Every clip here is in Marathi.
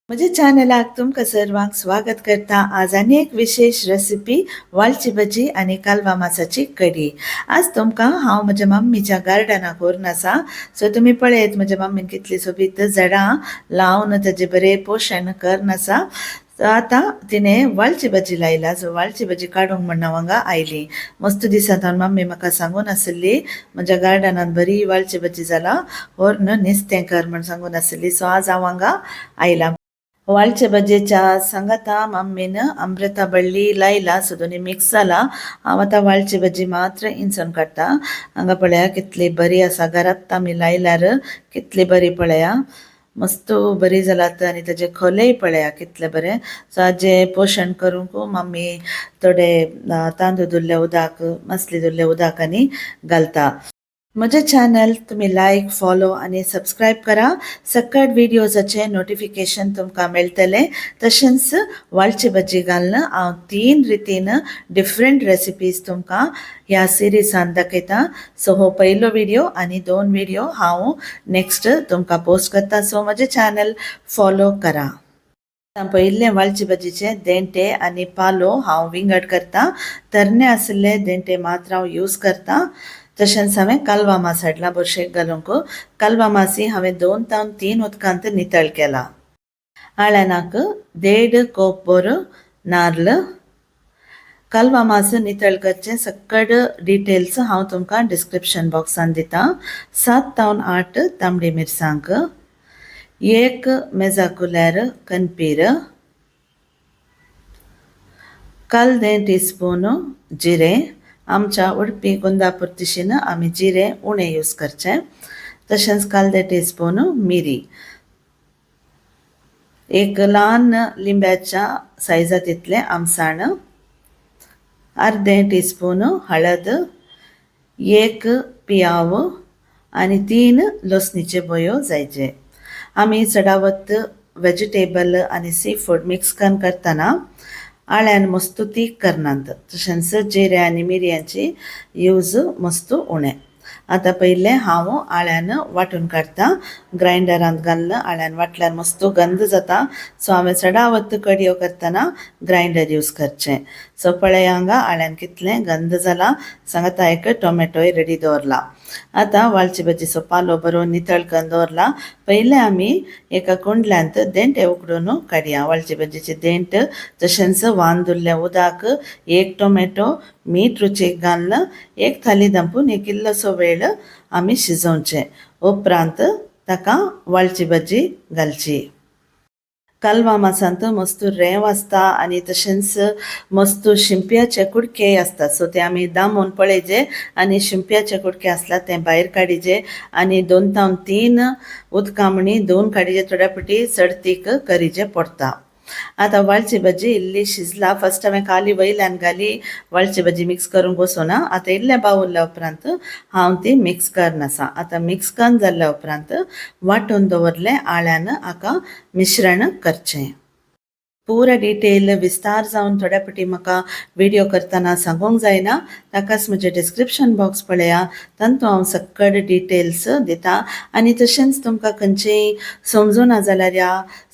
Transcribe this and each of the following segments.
म्हज्या चॅनलाक तुमकां सर्वांक स्वागत करता. आज आनी एक विशेष रेसिपी वालची भजी आनी कालवा मासाची कडी. आज तुमकां हांव म्हज्या मम्मीच्या गार्डनाक व्हरून आसा. सो तुमी पळयत म्हज्या मम्मीन कितली सोबीत झाडां लावन तेजे बरें पोशण करन आसा. आतां तिणें वालची भजी लायला. सो वालची भजी काडूंक म्हण हांव हांगा आयली. मस्त दिसांत मम्मी म्हाका सांगून आसली म्हज्या गार्डनान बरी वालची भजी जाला व्हरून नुस्तें कर म्हण सांगून आसली. सो आज हांव हांगा आयला. वालचे भजेच्या सांगाता मम्मीन अमृता बळ्ळी लायला. सो दोनी मिक्स जाला. हांव आतां वालची भजी मात्र इंचून काडटा. हांगा पळया कितली बरी आसा. घरांत आमी लायल्यार कितली बरी पळया. मस्त बरी जालात आनी तेजे खोलेय पळया कितले बरे. सो हाजे पोशण करूंक मम्मी थोडे तांदूळ धुल्ले उदक मसली धुल्ले उदक आनी घालता. म्हजें चॅनल तुम्ही लायक फॉलो आनी सबस्क्रायब करा. सकट व्हिडिओजाचे नोटिफिकेशन तुमकां मेळटले. तशेंच वालची भजी घालून हांव 3 रितीन डिफरंट रेसिपीज तुमकां ह्या सिरीजान दाखयता. सो हो पयलो व्हिडिओ आनी 2 व्हिडिओ हांव नेक्स्ट तुमकां पोस्ट करता. सो म्हजें चॅनल फॉलो करा. पयिल्ले वालची भजीचे देंटे आनी पालो हांव विंगड करता. तरणे आशिल्ले देंटे मात्र हांव यूज करता. तशेंच हांवें कालवा मास हाडला बोरशेक घालूंक. कालवा मासी हांवें 2 ते 3 उदकांत नितळ केला. आळ्यानाक 1.5 कप भर नारळ. कालवा मास नितळ करचे सकट डिटेल्स हांव तुमकां डिस्क्रिप्शन बॉक्सान दिता. 7 ते 8 तांबडी मिरसांग, 1 मेजा कुलेर कणपीर, 1/2 टीस्पून जिरें. आमच्या उडपी कुंदापूर दिशेन आमी जिरें उणें यूज करचें. तशेंच 1/2 टीस्पून मिरी, 1 ल्हान लिंब्याच्या सायजा तितलें आमसाण, 1/2 टीस्पून हळद, 1 पियाव आनी 3 लसणीचे बयो जायचे. आमी चडावत वेजिटेबल आनी सी फूड मिक्स करून करतना आळ्यान मस्त तीख करनात. तशेंच जिरे आनी मिरयांची यूज मस्त उणें. आतां पयलें हांव आळ्यान वांटून काडटा. ग्रायंडरांत घालून आळ्यान वाटल्यार मस्त गंध जाता. सो हांवें चडावत कडयो करतना ग्रायंडर यूज करचें. सो पळय हांगा आळ्यान कितलें गंध जाला. सांगाता एक टोमॅटोय रेडी दवरला. आतां वालची भजीचो पालो बरो नितळ करून दवरला. पयलें आमी एका कुंडल्यांत देंटे उकडून काडया. वालची भजीचे देंट तशेंच वान धुल्लें उदक, 1 टोमॅटो, मीठ रुचीक घालून 1 थाली दंपून एक इल्लोसो वेळ आमी शिजोवचें. उपरांत ताका वालची भजी घालची. कालवा मासांत मस्त रेंव आसता आनी तशेंच मस्त शिंप्याचे कुडके आसता. सो ते आमी दामून पळयचे आनी शिंप्याचे कुडके आसला ते भायर काडिचे आनी 2 ते 3 उदकामणी धुवन काडिचे. थोड्या पटी चडतीक करीचे पडटा. आतां वालची भजी इल्ली शिजला. फस्ट हांवें खाली वयल्यान घाली वालची भजी मिक्स करूंक वचूना. आतां इल्लें बावुरल्या उपरांत हांव ती मिक्स करन आसा. आतां मिक्स करून जाल्ल्या उपरांत वांटून दवरलें आळ्यान हाका मिश्रण करचें. पुरा डिटेल विस्तार जावन थोड्या पटी म्हाका व्हिडिओ करतना सांगूंक जायना. ताकाच म्हजें डिस्क्रिप्शन बॉक्स पळया. तांतूं हांव सकट डिटेल्स दिता. आनी तशेंच तुमकां खंयचीय समजुना जाल्यार या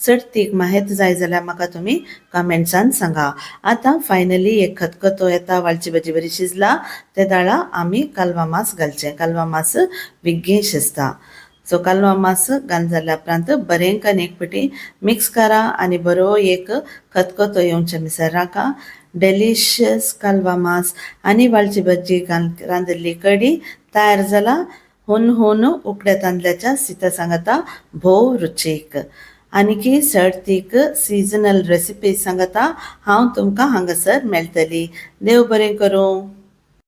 चडतीक माहिती जाय जाल्यार म्हाका तुमी कमेंट्सान सांगा. आतां फायनली एक खतखतो येता. वालची भजी बरी शिजला. ते दाळा आमी कालवा मास घालचें. कालवा मास बेगीन शिजता. सो कालवा मास घालून जाल्या उपरांत बरें करून एक पटी मिक्स करा आनी बरो एक खतखतो येवचे मिसर राका. डेलिशियस कालवा मास आनी वालची भजी रांदिल्ली कडी तयार जाला. हुन उकड्या तांदल्याच्या सिता सांगता भोव रुचीक आनीकी सर्तीक सिजनल रेसिपी सांगता हांव तुमकां हांगासर मेळटली. देव बरें करूं.